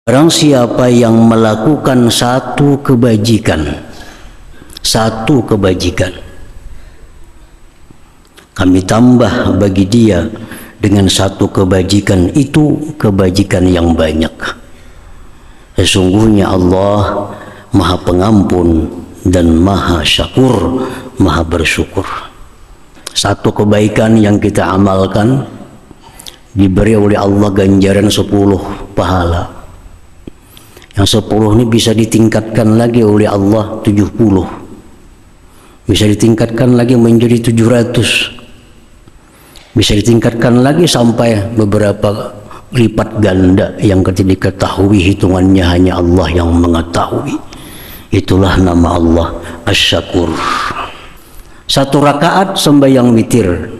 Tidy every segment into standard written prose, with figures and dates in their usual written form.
Barang siapa yang melakukan satu kebajikan, kami tambah bagi dia dengan satu kebajikan itu kebajikan yang banyak. Sesungguhnya Allah Maha Pengampun dan Maha Syakur, Maha Bersyukur. Satu kebaikan yang kita amalkan diberi oleh Allah ganjaran 10 pahala. Yang 10 ini bisa ditingkatkan lagi oleh Allah 70. Bisa ditingkatkan lagi menjadi 700. Bisa ditingkatkan lagi sampai beberapa lipat ganda yang ketika diketahui hitungannya hanya Allah yang mengetahui. Itulah nama Allah Asy-Syakur. Satu rakaat sembahyang witir,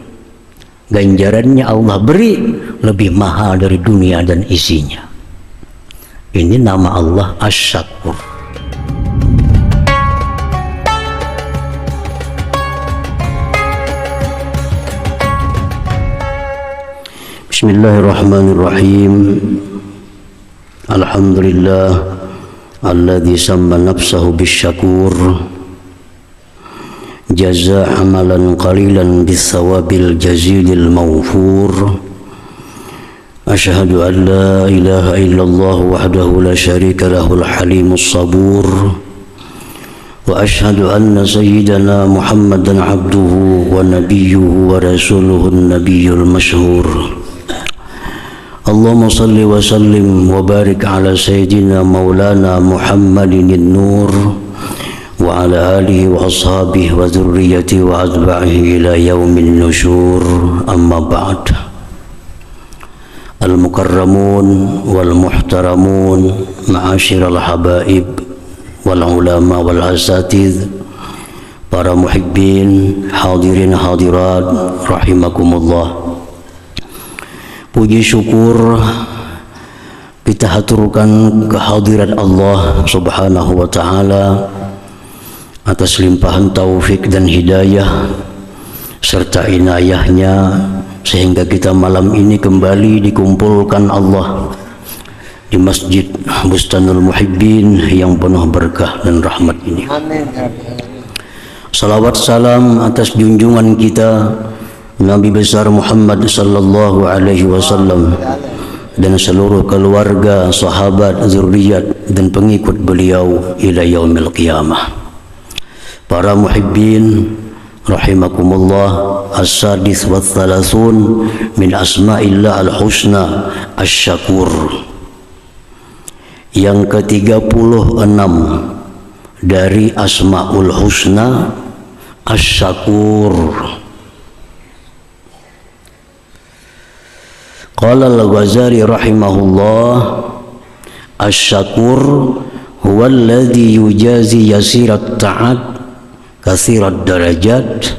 ganjarannya Allah beri lebih mahal dari dunia dan isinya. Ini nama Allah Asy-Syakur. Bismillahirrahmanirrahim. Alhamdulillah alladzi samma nafsahu bisyakur, jaza amalan qalilan bithawabil jazilil mawfur. Asyhadu an la ilaha illallah wahdahu la syarika lahul halimus sabur, wa asyhadu anna sayyidana Muhammadan abduhu wa nabiyyuhu wa rasuluhun nabiyyul masyhur. Allahumma salli wa sallim wa barik ala sayyidina maulana Muhammadin nur wa ala alihi wa ashabihi wa dhurriyyatihi wa atba'ihi ila yaumin nusyur. Amma ba'd. Al-mukarramun wal muhtaramun ma'asyiral habaib wal ulama wal asatidz, para muhibbin, hadirin hadirat rahimakumullah. Puji syukur kita haturkan kehadirat Allah Subhanahu wa ta'ala atas limpahan taufik dan hidayah serta inayahnya, sehingga kita malam ini kembali dikumpulkan Allah di Masjid Bustanul Muhibbin yang penuh berkah dan rahmat ini. Salawat salam atas junjungan kita Nabi besar Muhammad sallallahu alaihi wasallam dan seluruh keluarga, sahabat, zuriat dan pengikut beliau ila yaumil qiyamah. Para muhibbin rahimakumullah, as-sadis wa thalathun min asma'illah al-husna asy-syakur. Yang ke-36 dari asma'ul husna asy-syakur. Qala al-Ghazali rahimahullah, asy-syakur huwa alladhi yujazi yasirat ta'at kathirat darajat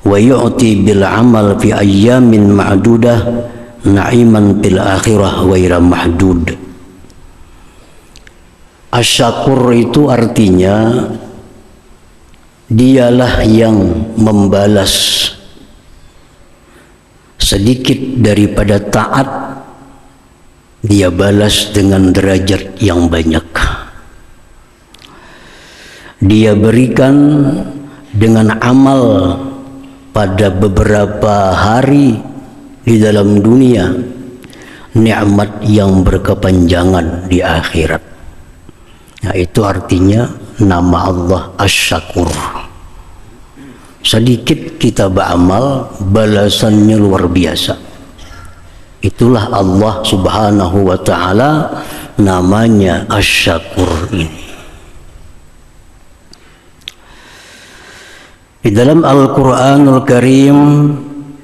wa yu'ti bil amal fi ayyamin ma'dudah na'iman bil akhirah ghaira mahdud. Asy-syakur itu artinya dialah yang membalas sedikit daripada taat, dia balas dengan derajat yang banyak. Dia berikan dengan amal pada beberapa hari di dalam dunia nikmat yang berkepanjangan di akhirat. Nah, itu artinya nama Allah Asy-Syakur. Sedikit kita beramal, balasannya luar biasa. Itulah Allah Subhanahu wa ta'ala, namanya Asy-Syakur ini. Di dalam Al-Quranul Karim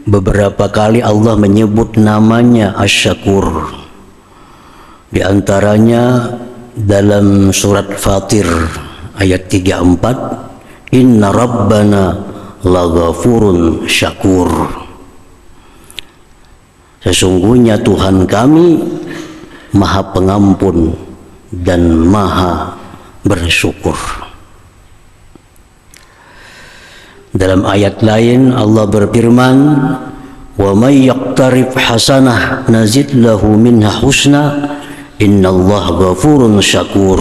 beberapa kali Allah menyebut namanya Asy-Syakur. Di antaranya dalam surat Fatir ayat 34, Inna Rabbana laghafurun syakur. Sesungguhnya Tuhan kami Maha Pengampun dan Maha Bersyukur. Dalam ayat lain Allah berfirman, wa may yaqtarif hasanah nazid lahu minha husna Innallaha ghafurun syakur.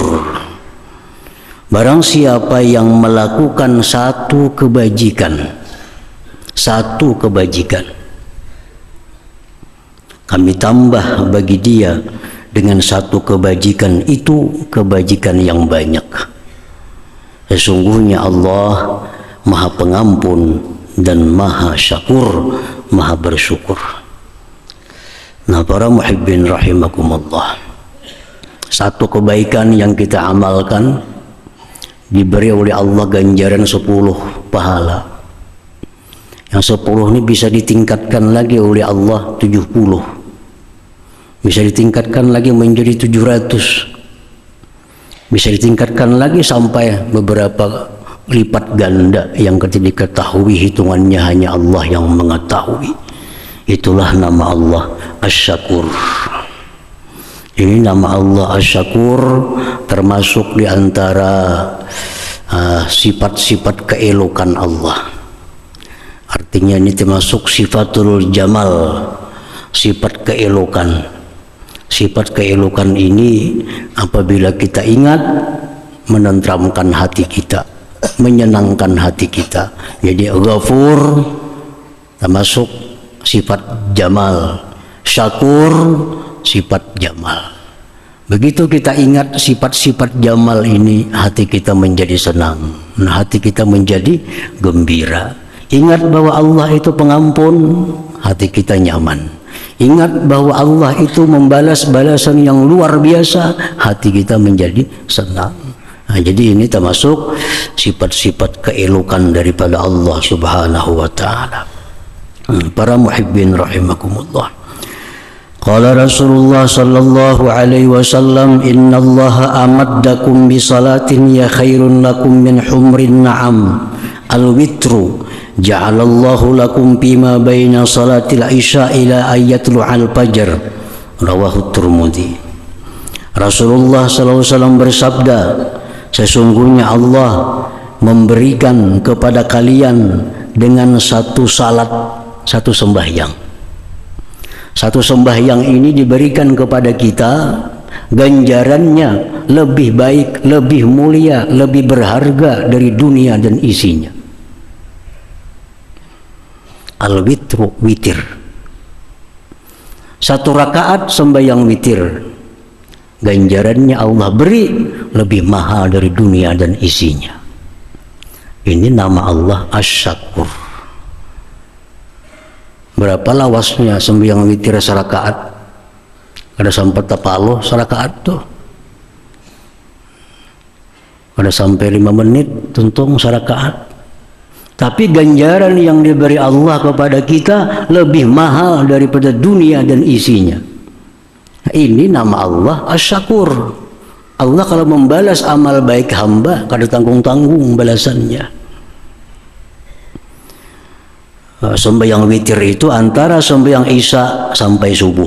Barang siapa yang melakukan satu kebajikan, kami tambah bagi dia dengan satu kebajikan itu kebajikan yang banyak. Sesungguhnya Allah Maha Pengampun dan Maha Syakur, Maha bersyukur. Nah, para muhibbin rahimakumullah, satu kebaikan yang kita amalkan diberi oleh Allah ganjaran 10 pahala. Yang 10 ini bisa ditingkatkan lagi oleh Allah 70. Bisa ditingkatkan lagi menjadi 700. Bisa ditingkatkan lagi sampai beberapa lipat ganda yang ketika diketahui hitungannya hanya Allah yang mengetahui. Itulah nama Allah Asy-Syakur. Ini nama Allah Asy-Syakur termasuk di antara sifat-sifat keelokan Allah. Artinya ini termasuk sifatul jamal, sifat keelokan. Sifat keelokan ini apabila kita ingat menenteramkan hati kita, menyenangkan hati kita. Jadi Ghafur termasuk sifat jamal, Syakur sifat jamal. Begitu kita ingat sifat-sifat jamal ini, hati kita menjadi senang, hati kita menjadi gembira. Ingat bahwa Allah itu pengampun, hati kita nyaman. Ingat bahwa Allah itu membalas balasan yang luar biasa, hati kita menjadi senang. Nah, jadi ini termasuk sifat-sifat keelokan daripada Allah Subhanahu wa ta'ala. Para muhibbin rahimakumullah. Qala Rasulullah sallallahu alaihi wasallam, innallaha amaddakum bi salatin ya khairun lakum min humrin na'am al-witru ja'alallahu lakum bima baina salatil isya ila ayyatul al-fajr. Rawahu Tirmidzi. Rasulullah sallallahu alaihi wasallam bersabda, sesungguhnya Allah memberikan kepada kalian dengan satu salat, satu sembahyang. Satu sembahyang ini diberikan kepada kita, ganjarannya lebih baik, lebih mulia, lebih berharga dari dunia dan isinya. Al-witru, witir. Satu rakaat sembahyang witir, ganjarannya Allah beri lebih mahal dari dunia dan isinya. Ini nama Allah Asy-Syakur. Berapa lawasnya sembahyang witir serakaat? Ada sampai tapalo serakaat tuh. Ada sampai 5 menit tuntung serakaat. Tapi ganjaran yang diberi Allah kepada kita lebih mahal daripada dunia dan isinya. Ini nama Allah Asy-Syakur. Allah kalau membalas amal baik hamba, kada tanggung-tanggung balasannya. Sembahyang witir itu antara sembahyang isya sampai subuh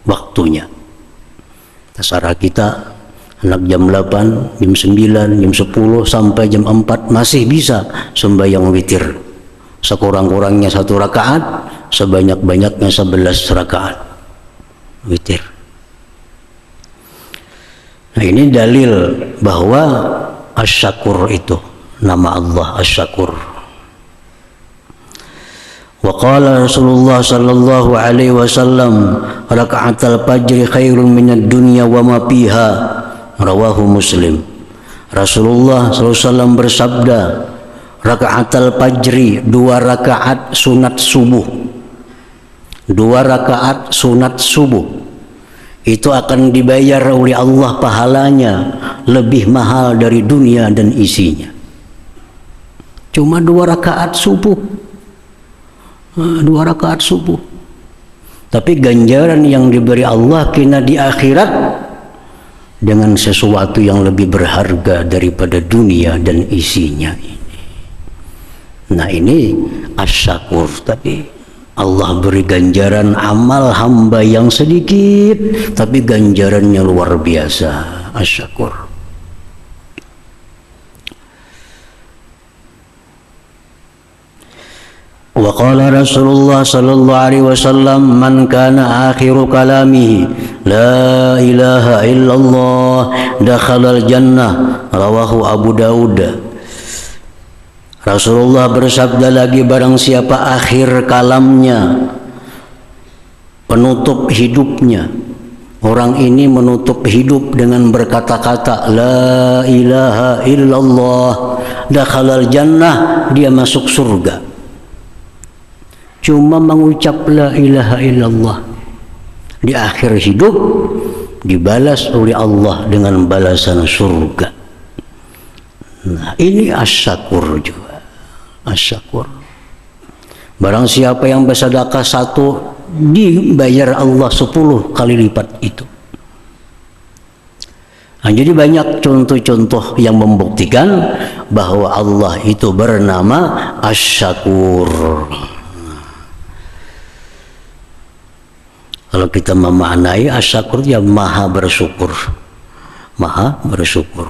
waktunya. Terserah kita, anak jam 8, jam 9, jam 10 sampai jam 4 masih bisa sembahyang witir. Sekurang-kurangnya 1 rakaat, sebanyak-banyaknya 11 rakaat witir. Nah, ini dalil bahwa Asy-Syakur itu nama Allah Asy-Syakur. Wa qala Rasulullah sallallahu alaihi wasallam, raka'atul fajri khairun minad dunya wa ma fiha. Rawahu Muslim. Rasulullah sallallahu alaihi wasallam bersabda, raka'atul fajri, 2 rakaat sunat subuh. 2 rakaat sunat subuh itu akan dibayar oleh Allah pahalanya lebih mahal dari dunia dan isinya. Cuma 2 rakaat subuh. 2 rakaat subuh. Tapi ganjaran yang diberi Allah kena di akhirat dengan sesuatu yang lebih berharga daripada dunia dan isinya ini. Nah, ini Asy-Syakur. Tapi Allah beri ganjaran amal hamba yang sedikit, tapi ganjarannya luar biasa. Asy-Syakur. Wa Qala Rasulullah sallallahu alaihi wasallam, man kana akhiru kalamihi la ilaha illallah dakhalal jannah, rawahu Abu Daud. Rasulullah bersabda lagi, barang siapa akhir kalamnya, penutup hidupnya, orang ini menutup hidup dengan berkata-kata la ilaha illallah dakhalal jannah, dia masuk surga. Cuma mengucap la ilaha illallah, di akhir hidup dibalas oleh Allah dengan balasan surga. Nah, ini asyakur juga, asyakur. Barang siapa yang bersedekah 1, dibayar Allah 10 kali lipat itu. Nah, jadi banyak contoh-contoh yang membuktikan bahwa Allah itu bernama Asy-Syakur. Kalau kita memaknai Asy-Syakur, ya maha bersyukur. Maha bersyukur.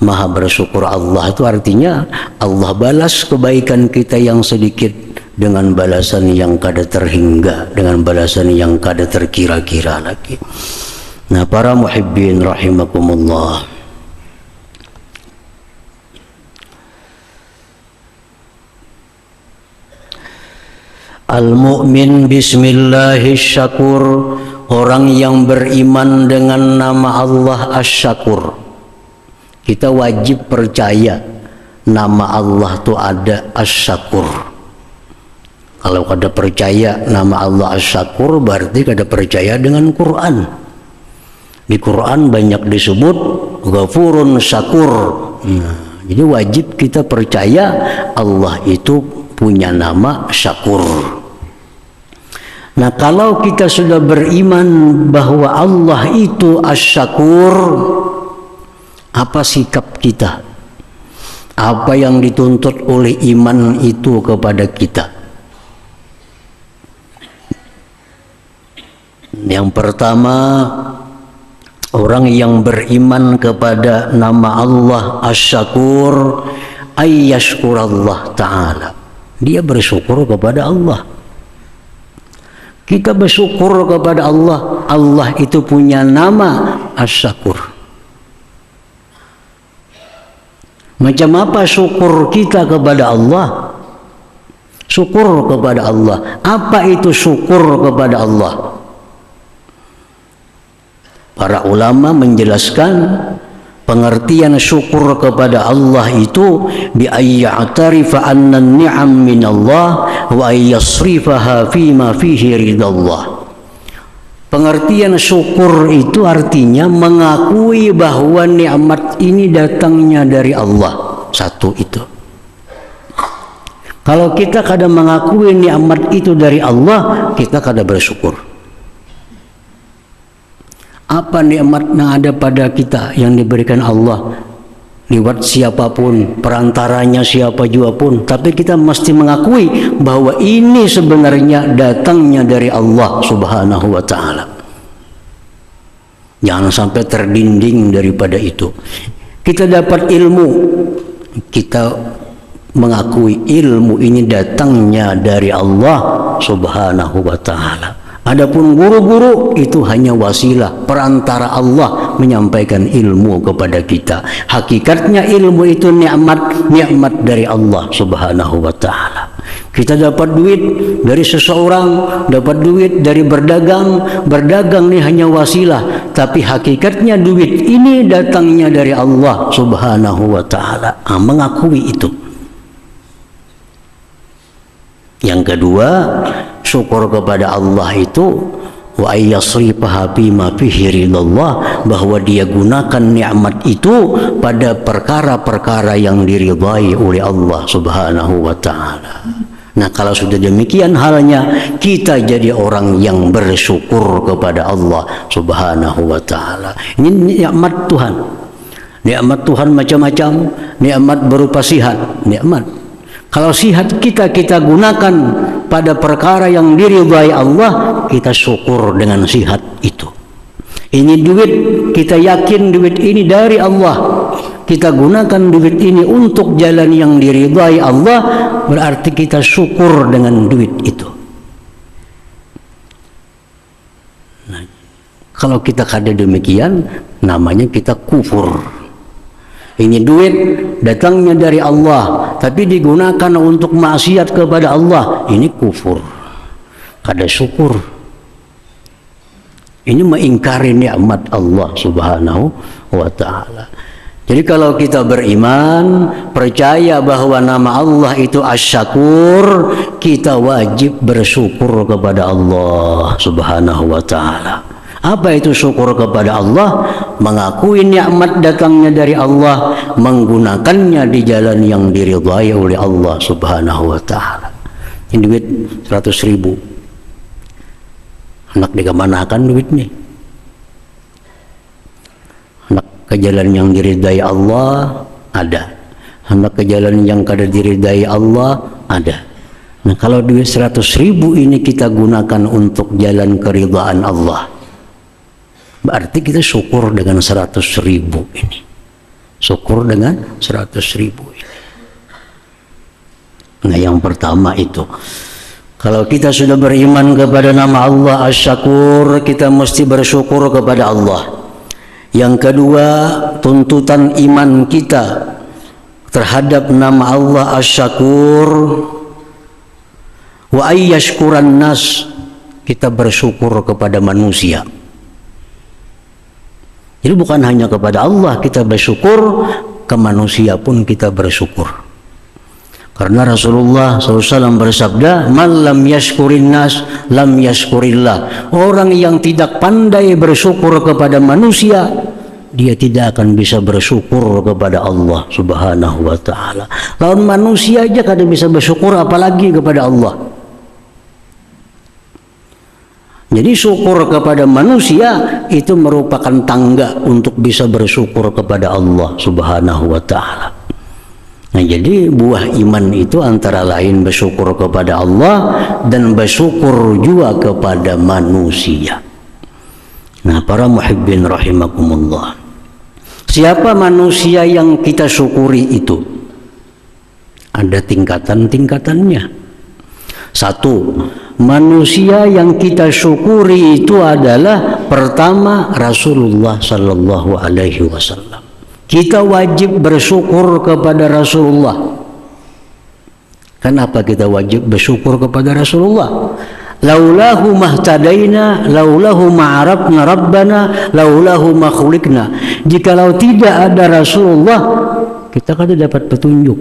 Maha bersyukur Allah itu artinya Allah balas kebaikan kita yang sedikit dengan balasan yang kada terhingga, dengan balasan yang kada terkira-kira lagi. Nah, para muhibbin rahimakumullah, al-mu'min bismillahis-syakur, orang yang beriman dengan nama Allah Asy-Syakur. Kita wajib percaya nama Allah itu ada Asy-Syakur. Kalau kada percaya nama Allah Asy-Syakur, berarti kada percaya dengan Quran. Di Quran banyak disebut Ghafurun Syakur. Nah, jadi wajib kita percaya Allah itu punya nama Syakur. Nah, kalau kita sudah beriman bahwa Allah itu Asy-Syakur, apa sikap kita? Apa yang dituntut oleh iman itu kepada kita? Yang pertama, orang yang beriman kepada nama Allah Asy-Syakur, ayyashkurallah ta'ala, dia bersyukur kepada Allah. Kita bersyukur kepada Allah. Allah itu punya nama Asy-Syakur. Macam apa syukur kita kepada Allah? Syukur kepada Allah. Apa itu syukur kepada Allah? Para ulama menjelaskan pengertian syukur kepada Allah itu bi ayya'tarifa anna an-ni'am min Allah wa ayyasrifaha fima fihi ridallah. Pengertian syukur itu artinya mengakui bahwa nikmat ini datangnya dari Allah. Satu itu. Kalau kita kadang mengakui nikmat itu dari Allah, kita kadang bersyukur. Apa nikmat yang ada pada kita yang diberikan Allah lewat siapapun, perantaranya siapa juga pun, tapi kita mesti mengakui bahwa ini sebenarnya datangnya dari Allah Subhanahu wa ta'ala. Jangan sampai terdinding daripada itu. Kita dapat ilmu, kita mengakui ilmu ini datangnya dari Allah Subhanahu wa ta'ala. Adapun guru-guru itu hanya wasilah, perantara Allah menyampaikan ilmu kepada kita. Hakikatnya ilmu itu nikmat dari Allah Subhanahu wa ta'ala. Kita dapat duit dari seseorang, dapat duit dari berdagang. Berdagang ini hanya wasilah, tapi hakikatnya duit ini datangnya dari Allah Subhanahu wa ta'ala. Mengakui itu. Yang kedua, syukur kepada Allah itu wa ayyasrifaha bima fihi ridallah, bahwa dia gunakan nikmat itu pada perkara-perkara yang diridai oleh Allah Subhanahu wa ta'ala. Nah, kalau sudah demikian halnya, kita jadi orang yang bersyukur kepada Allah Subhanahu wa ta'ala. Ini nikmat Tuhan. Nikmat Tuhan macam-macam, nikmat berupa sihat, nikmat. Kalau sihat kita gunakan pada perkara yang diridhai Allah, kita syukur dengan sihat itu. Ini duit, kita yakin duit ini dari Allah. kita gunakan duit ini untuk jalan yang diridhai Allah, berarti kita syukur dengan duit itu. Nah, kalau kita kada demikian, namanya kita kufur. Ini duit datangnya dari Allah, tapi digunakan untuk maksiat kepada Allah, ini kufur. Kada syukur. Ini mengingkari nikmat Allah Subhanahu wa ta'ala. Jadi kalau kita beriman, percaya bahwa nama Allah itu Asy-Syakur, kita wajib bersyukur kepada Allah Subhanahu wa ta'ala. Apa itu syukur kepada Allah? Mengakui nikmat datangnya dari Allah, menggunakannya di jalan yang diridhai oleh Allah Subhanahu wa ta'ala. Ini duit 100.000. Hendak dikemanakan duit nih? Hendak ke jalan yang diridhai Allah, ada. Hendak ke jalan yang kada diridhai Allah, ada. Nah, kalau duit 100.000 ini kita gunakan untuk jalan keridhaan Allah, berarti kita syukur dengan 100.000 ini. Syukur dengan 100.000 ini. Nah, yang pertama itu, kalau kita sudah beriman kepada nama Allah Asy-Syakur, kita mesti bersyukur kepada Allah. Yang kedua, tuntutan iman kita terhadap nama Allah Asy-Syakur, wa ayyashkuran nas, kita bersyukur kepada manusia. Jadi bukan hanya kepada Allah kita bersyukur, ke manusia pun kita bersyukur. Karena Rasulullah SAW bersabda, "Man lam yashkurin nas, lam yashkurillah." Orang yang tidak pandai bersyukur kepada manusia, dia tidak akan bisa bersyukur kepada Allah Subhanahu wa ta'ala. Lawan manusia aja kada bisa bersyukur, apalagi kepada Allah. Jadi syukur kepada manusia itu merupakan tangga untuk bisa bersyukur kepada Allah Subhanahu wa ta'ala. Nah, jadi buah iman itu antara lain bersyukur kepada Allah dan bersyukur juga kepada manusia. Nah, para muhibbin rahimakumullah, siapa manusia yang kita syukuri itu? Ada tingkatan-tingkatannya. Satu, manusia yang kita syukuri itu adalah pertama Rasulullah sallallahu alaihi wasallam. Kita wajib bersyukur kepada Rasulullah. Kenapa kita wajib bersyukur kepada Rasulullah? Laulahu mahtadaina, laulahu ma'arafna rabbana, laulahu makhluqna. Jikalau tidak ada Rasulullah, kita kada dapat petunjuk.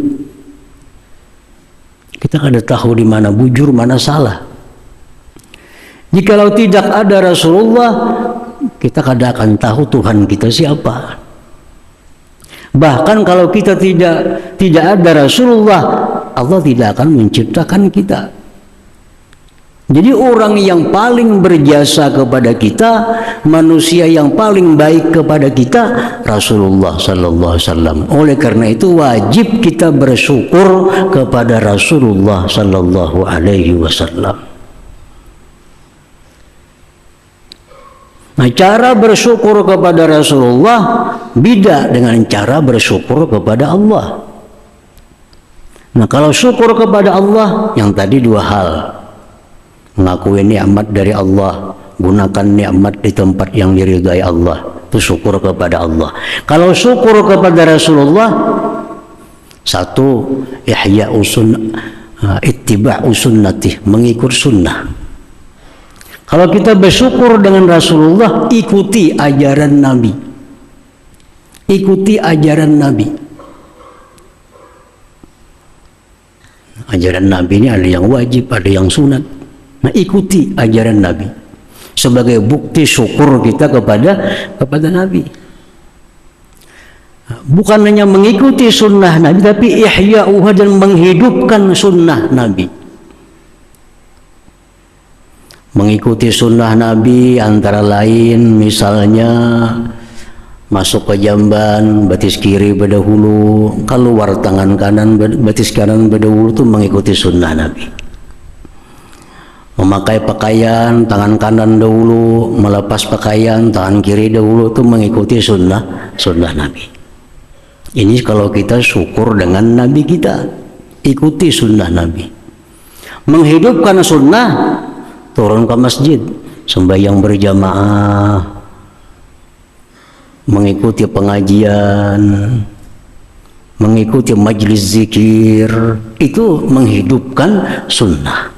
Kita kada tahu di mana bujur, mana salah. Jikalau tidak ada Rasulullah, kita kada akan tahu Tuhan kita siapa. Bahkan kalau kita tidak ada Rasulullah, Allah tidak akan menciptakan kita. Jadi orang yang paling berjasa kepada kita, manusia yang paling baik kepada kita, Rasulullah sallallahu alaihi wasallam. Oleh karena itu wajib kita bersyukur kepada Rasulullah sallallahu alaihi wasallam. Nah, cara bersyukur kepada Rasulullah beda dengan cara bersyukur kepada Allah. Nah, kalau syukur kepada Allah, yang tadi dua hal. Mengakui nikmat dari Allah, gunakan nikmat di tempat yang diridhai Allah, itu syukur kepada Allah. Kalau syukur kepada Rasulullah, satu, ihya'u sunnah, ittiba'u sunnatih, mengikut sunnah. Kalau kita bersyukur dengan Rasulullah, ikuti ajaran Nabi. Ikuti ajaran Nabi. Ajaran Nabi ini ada yang wajib, ada yang sunat. Nah, ikuti ajaran Nabi sebagai bukti syukur kita kepada Nabi. Bukan hanya mengikuti sunnah Nabi, tapi ihya'uha, dan menghidupkan sunnah Nabi. Mengikuti sunnah Nabi antara lain misalnya masuk ke jamban, batis kiri pada hulu, keluar tangan kanan, batis kanan pada hulu, itu mengikuti sunnah Nabi. Memakai pakaian, tangan kanan dahulu, melepas pakaian, tangan kiri dahulu, itu mengikuti sunnah Nabi. Ini kalau kita syukur dengan Nabi kita, ikuti sunnah Nabi. Menghidupkan sunnah, turun ke masjid, sembahyang berjamaah, mengikuti pengajian, mengikuti majlis zikir, itu menghidupkan sunnah.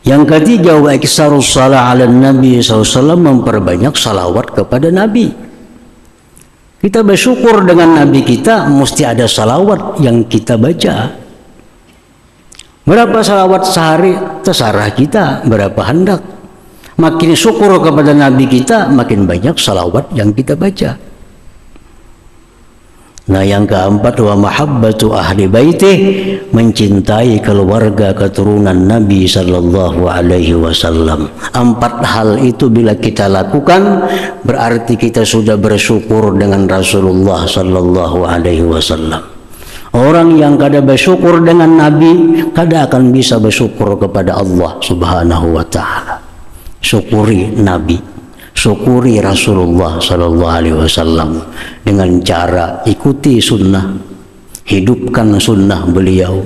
Yang ketiga, wa iksarus shalah ala Nabi SAW, memperbanyak salawat kepada Nabi. Kita bersyukur dengan Nabi kita, mesti ada salawat yang kita baca. Berapa salawat sehari terserah kita, berapa hendak. Makin syukur kepada Nabi kita, makin banyak salawat yang kita baca. Nah, yang keempat, wa mahabbatu ahli baitih, mencintai keluarga keturunan Nabi sallallahu alaihi wasallam. 4 hal itu bila kita lakukan, berarti kita sudah bersyukur dengan Rasulullah sallallahu alaihi wasallam. Orang yang kada bersyukur dengan Nabi, kada akan bisa bersyukur kepada Allah subhanahu wa ta'ala. Syukuri Nabi, syukuri Rasulullah sallallahu alaihi wasallam dengan cara ikuti sunnah, hidupkan sunnah beliau,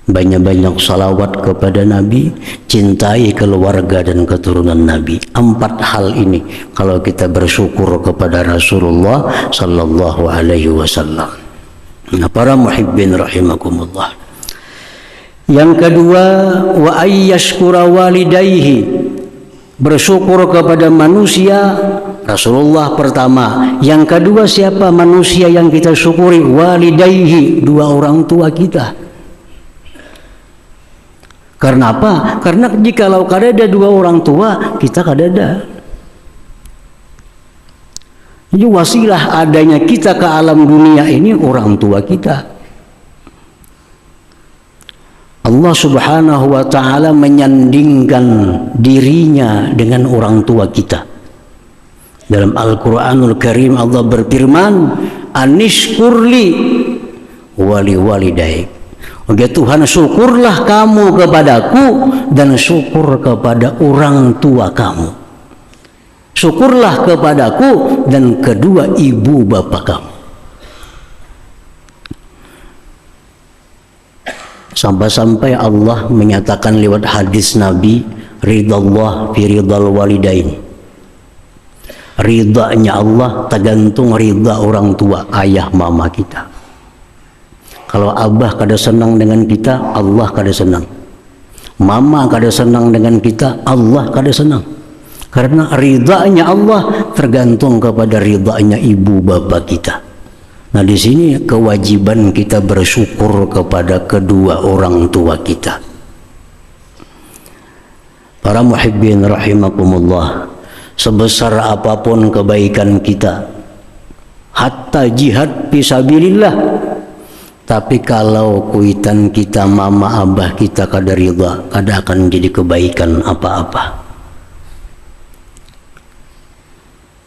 banyak-banyak salawat kepada Nabi, cintai keluarga dan keturunan Nabi. 4 hal ini kalau kita bersyukur kepada Rasulullah sallallahu alaihi wasallam. Nah, para muhibbin rahimakumullah. Yang kedua, wa ayyashkura walidayhi, bersyukur kepada manusia. Rasulullah pertama. Yang kedua, siapa manusia yang kita syukuri? Walidayhi, 2 orang tua kita. Karena apa? Karena jikalau kada ada 2 orang tua, kita kada ada. Jadi wasilah adanya kita ke alam dunia ini orang tua kita. Allah subhanahu wa ta'ala menyandingkan dirinya dengan orang tua kita. Dalam Al-Quranul Karim Allah berfirman, anishkurli wali walidaik. Oke Tuhan, syukurlah kamu kepadaku dan syukur kepada orang tua kamu. Syukurlah kepadaku dan kedua ibu bapa kamu. Sampai-sampai Allah menyatakan lewat hadis Nabi, ridallah fi ridal walidain. Ridanya Allah tergantung ridha orang tua, ayah mama kita. Kalau abah kada senang dengan kita, Allah kada senang. Mama kada senang dengan kita, Allah kada senang. Karena ridhanya Allah tergantung kepada ridhanya ibu bapa kita. Nah, di sini kewajiban kita bersyukur kepada kedua orang tua kita. Para muhibbin rahimakumullah, sebesar apapun kebaikan kita, hatta jihad fisabilillah, tapi kalau kuitan kita mama abah kita kada ridha, kada akan jadi kebaikan apa-apa.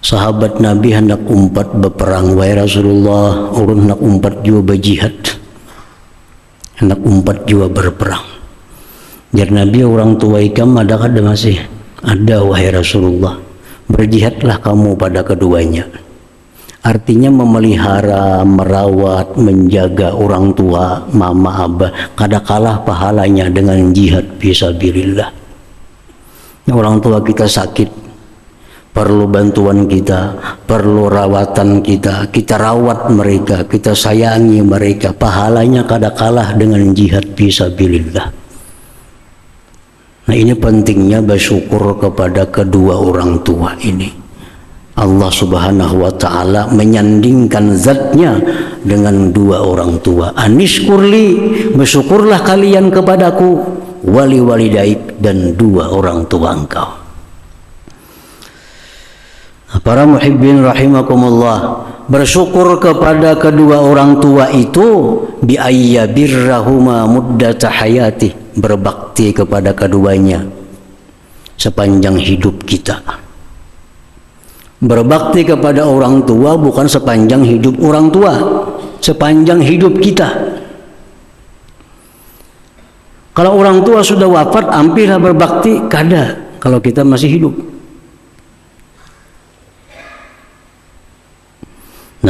Sahabat Nabi hendak umpat berperang, wahai Rasulullah, ulun hendak umpat juga berjihad, hendak umpat juga berperang. Jar Nabi, orang tua ikam ada kada masih? Ada wahai Rasulullah. Berjihadlah kamu pada keduanya. Artinya memelihara, merawat, menjaga orang tua, mama, abah, kada kalah pahalanya dengan jihad fisabilillah. Orang tua kita sakit, perlu bantuan kita, perlu rawatan kita, kita rawat mereka, kita sayangi mereka, pahalanya kada kalah dengan jihad fisabilillah. Nah, ini pentingnya bersyukur kepada kedua orang tua ini. Allah subhanahu wa ta'ala menyandingkan zatnya dengan 2 orang tua. Anishkurli, bersyukurlah kalian kepadaku, wali walidaik, dan 2 orang tua engkau. Para muhibbin rahimakumullah, bersyukur kepada kedua orang tua itu bi ayyabirrahuma muddata hayati, berbakti kepada keduanya sepanjang hidup kita. Berbakti kepada orang tua bukan sepanjang hidup orang tua, sepanjang hidup kita. Kalau orang tua sudah wafat, hampirlah berbakti, kada kalau kita masih hidup.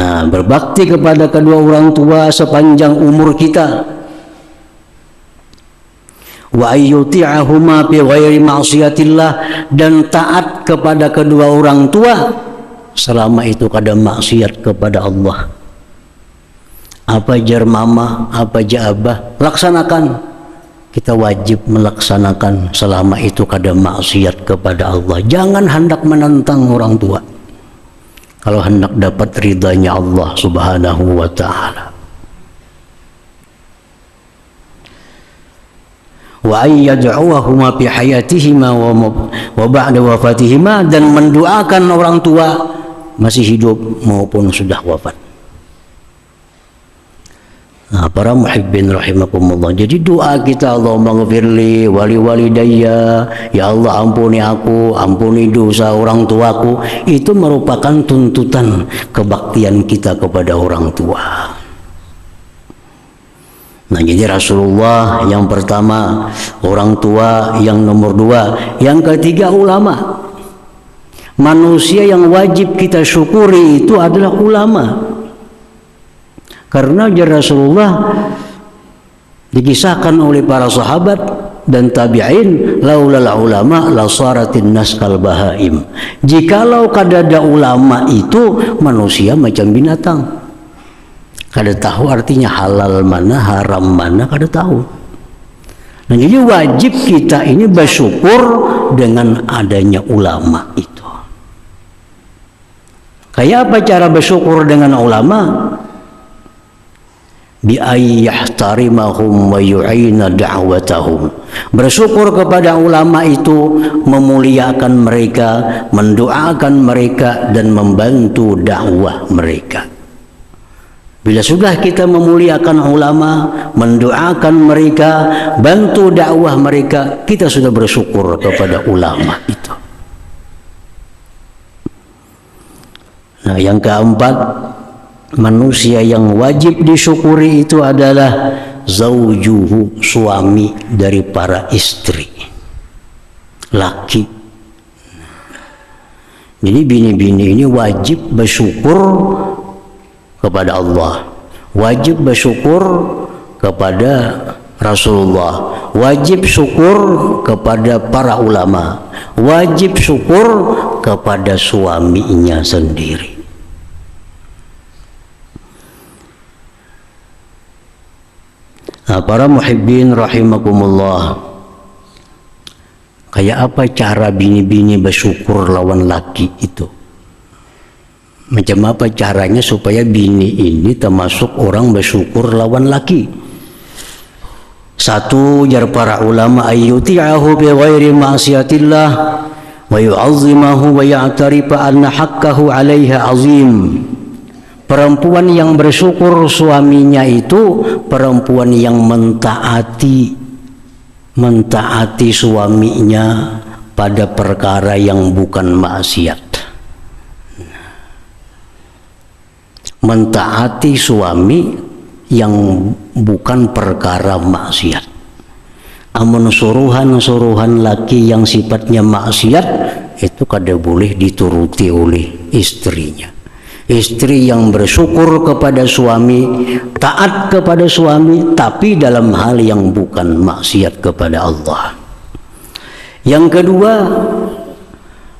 Nah, berbakti kepada kedua orang tua sepanjang umur kita. Wa ayyuti'ahuma bi ghairi ma'siyatillah, dan taat kepada kedua orang tua selama itu kada maksiat kepada Allah. Apa jar mama, apa jar abah, laksanakan. Kita wajib melaksanakan selama itu kada maksiat kepada Allah. Jangan hendak menentang orang tua kalau hendak dapat ridhanya Allah Subhanahu wa ta'ala. Wa ayyad'uhuma fi hayatihima wa ba'da wafatihima, dan mendoakan orang tua masih hidup maupun sudah wafat. Nah, para muhibbin rahimakumullah, jadi doa kita, Allahumma ghfirli wali walidayya, ya Allah ampuni aku, ampuni dosa orang tuaku, itu merupakan tuntutan kebaktian kita kepada orang tua. Nah, jadi Rasulullah yang pertama, orang tua yang nomor dua, yang ketiga ulama. Manusia yang wajib kita syukuri itu adalah ulama. Karena Rasulullah dikisahkan oleh para sahabat dan tabi'in, laulal ulama la saratin nas kal bahaim. Jikalau kada ada ulama itu manusia macam binatang. Kada tahu artinya halal mana, haram mana, kada tahu. Nah, jadi wajib kita ini bersyukur dengan adanya ulama itu. Kayak apa cara bersyukur dengan ulama? Bi ayyahtarimahum wa yu'ina da'watahum. Bersyukur kepada ulama itu memuliakan mereka, mendoakan mereka, dan membantu dakwah mereka. Bila sudah kita memuliakan ulama, mendoakan mereka, bantu dakwah mereka, kita sudah bersyukur kepada ulama itu. Nah, yang keempat, manusia yang wajib disyukuri itu adalah zaujuhu, suami dari para istri, laki. Jadi bini-bini ini wajib bersyukur kepada Allah, wajib bersyukur kepada Rasulullah, wajib syukur kepada para ulama, wajib syukur kepada suaminya sendiri. Nah, para muhibbin rahimakumullah, kayak apa cara bini-bini bersyukur lawan laki itu? Macam apa caranya supaya bini ini termasuk orang bersyukur lawan laki? Satu, jar para ulama, ayyuti'ahu bi ghairi ma'siyatillah wa yu'azzimahu wa ya'tarifa anna haqqahu 'alaiha 'azim. Perempuan yang bersyukur suaminya itu perempuan yang mentaati suaminya pada perkara yang bukan maksiat. Mentaati suami yang bukan perkara maksiat. Amun suruhan laki yang sifatnya maksiat itu kada boleh dituruti oleh istrinya. Istri yang bersyukur kepada suami, taat kepada suami, tapi dalam hal yang bukan maksiat kepada Allah. Yang kedua,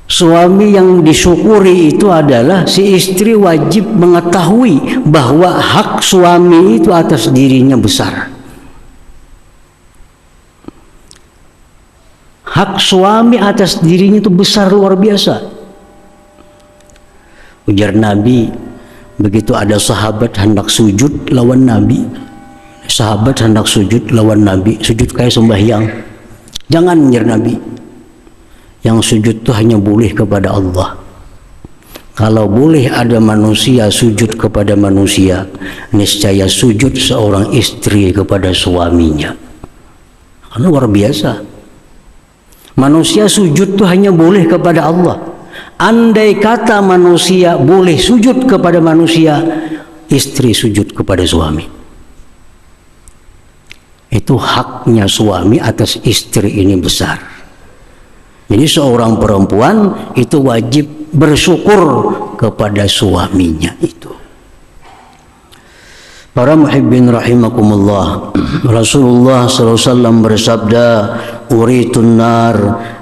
suami yang disyukuri itu adalah si istri wajib mengetahui bahwa hak suami itu atas dirinya besar. Hak suami atas dirinya itu besar, luar biasa. Ujar Nabi, begitu ada sahabat hendak sujud lawan Nabi, sahabat hendak sujud lawan Nabi, sujud kayak sembahyang. Jangan, ujar Nabi. Yang sujud itu hanya boleh kepada Allah. Kalau boleh ada manusia sujud kepada manusia, niscaya sujud seorang istri kepada suaminya. Karena luar biasa. Manusia sujud itu hanya boleh kepada Allah. Andai kata manusia boleh sujud kepada manusia, istri sujud kepada suami. Itu haknya suami atas istri ini besar. Jadi seorang perempuan itu wajib bersyukur kepada suaminya itu. Para muhibbin rahimakumullah, Rasulullah SAW bersabda, uritun nar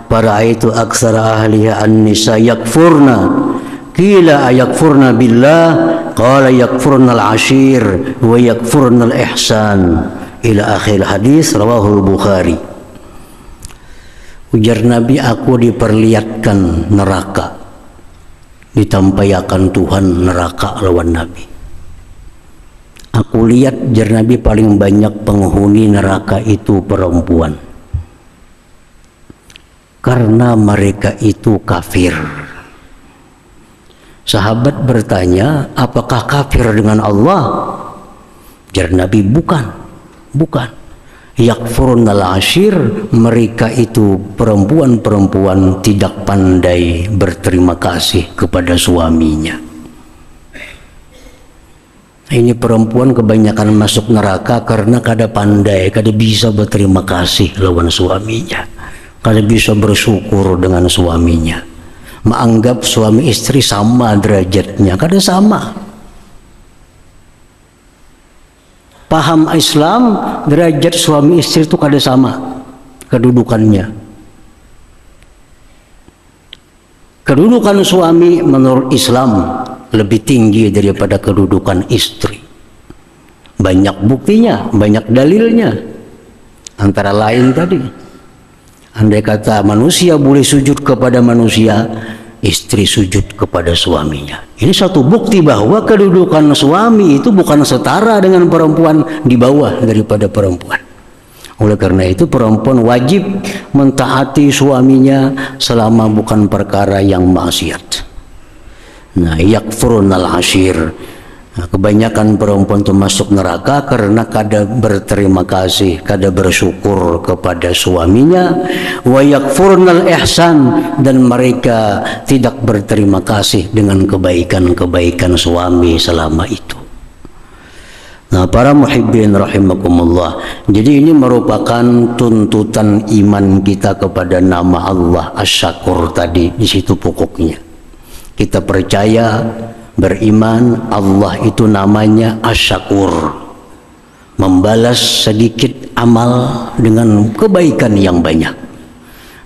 fara'aitu aktsara ahliha an-nisa yakfurna, qila ayakfurna billah, qala yakfurna al-ashir wa yakfurna al-ihsan, ila akhir hadis, rawahul Bukhari. Ujar Nabi, aku diperlihatkan neraka, ditampaikan Tuhan neraka lawan Nabi. Aku lihat, jar Nabi, paling banyak penghuni neraka itu perempuan, karena mereka itu kafir. Sahabat bertanya, apakah kafir dengan Allah? Jar Nabi, bukan. Yakfurunal ashir, mereka itu perempuan-perempuan tidak pandai berterima kasih kepada suaminya. Ini perempuan kebanyakan masuk neraka karena kada pandai, kada bisa berterima kasih lawan suaminya, kada bisa bersyukur dengan suaminya, menganggap suami istri sama derajatnya, kada sama. Paham Islam, derajat suami istri itu kada sama kedudukannya. Kedudukan suami menurut Islam lebih tinggi daripada kedudukan istri. Banyak buktinya, banyak dalilnya. Antara lain tadi, andai kata manusia boleh sujud kepada manusia, istri sujud kepada suaminya. Ini satu bukti bahwa kedudukan suami itu bukan setara dengan perempuan, di bawah daripada perempuan. Oleh karena itu perempuan wajib mentaati suaminya selama bukan perkara yang maksiat. Nah, yakfurunal ashir. Nah, kebanyakan perempuan itu masuk neraka karena kada berterima kasih, kada bersyukur kepada suaminya. Wa yakfurnal ihsan, dan mereka tidak berterima kasih dengan kebaikan-kebaikan suami selama itu. Nah, para muhibbin rahimakumullah, jadi ini merupakan tuntutan iman kita kepada nama Allah Asy-Syakur tadi. Di situ pokoknya kita percaya, beriman, Allah itu namanya Asy-Syakur, membalas sedikit amal dengan kebaikan yang banyak.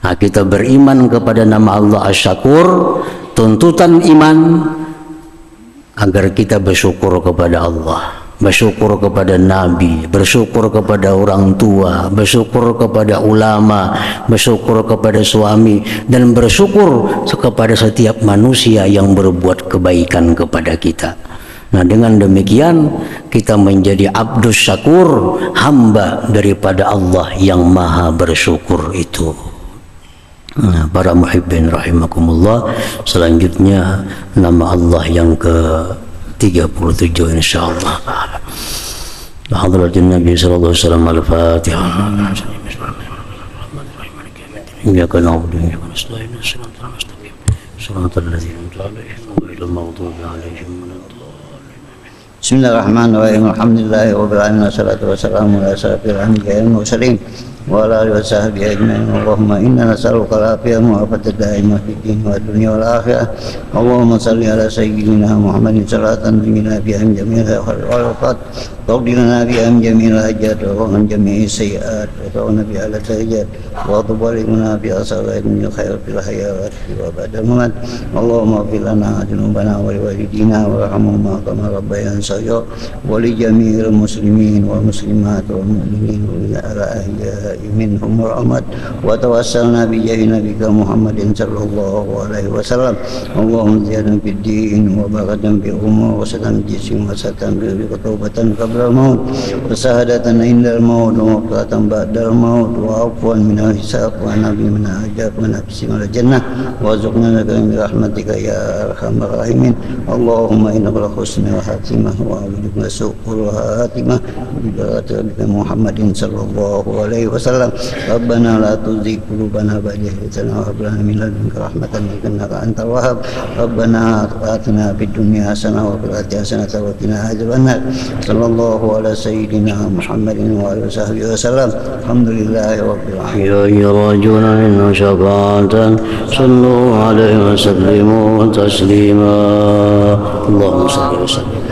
Nah, kita beriman kepada nama Allah Asy-Syakur, tuntutan iman agar kita bersyukur kepada Allah, bersyukur kepada Nabi, bersyukur kepada orang tua, bersyukur kepada ulama, bersyukur kepada suami, dan bersyukur kepada setiap manusia yang berbuat kebaikan kepada kita. Nah, dengan demikian kita menjadi abdus syakur, hamba daripada Allah yang maha bersyukur itu. Nah, para muhibbin rahimakumullah, selanjutnya nama Allah yang ke-37 insyaallah. Hadratin Nabi sallallahu alaihi wasallam, al-Fatihah. Iyyaka na'budu wa iyyaka nasta'in, shiratal mustaqim, shiratal ladzina an'amta 'alaihim ghairil maghdubi 'alaihim waladdallin. Bismillahirrahmanirrahim. Alhamdulillahi rabbil alamin, wassalatu wassalamu ala asyrafil anbiya'i wal mursalin wa ala alihi washabbihi ajma'in. Allahumma inna nas'aluka al-'afiyata wa al-'afata da'imah fid din wa dunya wal akhirah. Allahumma shalli ala sayyidina Muhammadin salatan tunjina biha min jami'il khairati, taqdina biha min jami'il hajat wa min jami'is sayyi'at, wa tawna biha ala tahajjat, wa tubaligna biha salawat min khair fil hayat wa ba'da mamat. Allahumma ighfir lana dzunubana wa liwalidina warhamhuma kama rabbayana shaghira, wa li jami'il muslimin wal muslimat wal mu'minin ala ahya'i minhum rahmat, wa tawassalna bi jahi nabiyika Muhammadin sallallahu alaihi wasallam. Allahumma zidna fid din wa baghatan bi umur wa satam jisim wa satam bi taubatan qabla al-maut wa sahadatan indal maut wa maghfiratan ba'dal maut wa afwan min al-hisab wa nabi min al-ajab wa nafsi min al-jannah wa zuqna laka min rahmatika ya arhamar rahimin. Allahumma innaka husnul khatimah wa a'udzuka min su'il khatimah bi barakati Muhammadin sallallahu alaihi wasallam. Rabbana la tuzigh qulubana ba'da idh hadaytana wa hab lana min ladunka rahmatan innaka antal wahhab. Rabbana atina fid dunya hasanah wa fil akhirati hasanah wa qina adzabannar. Sallallahu ala sayyidina Muhammadin wa ala sahbihi wasallam. Alhamdulillahi rabbil alamin. Ya ayyuhal minna syafa'atan sallu alaihi wa sallimu taslima. Allahumma shalli wa sallim.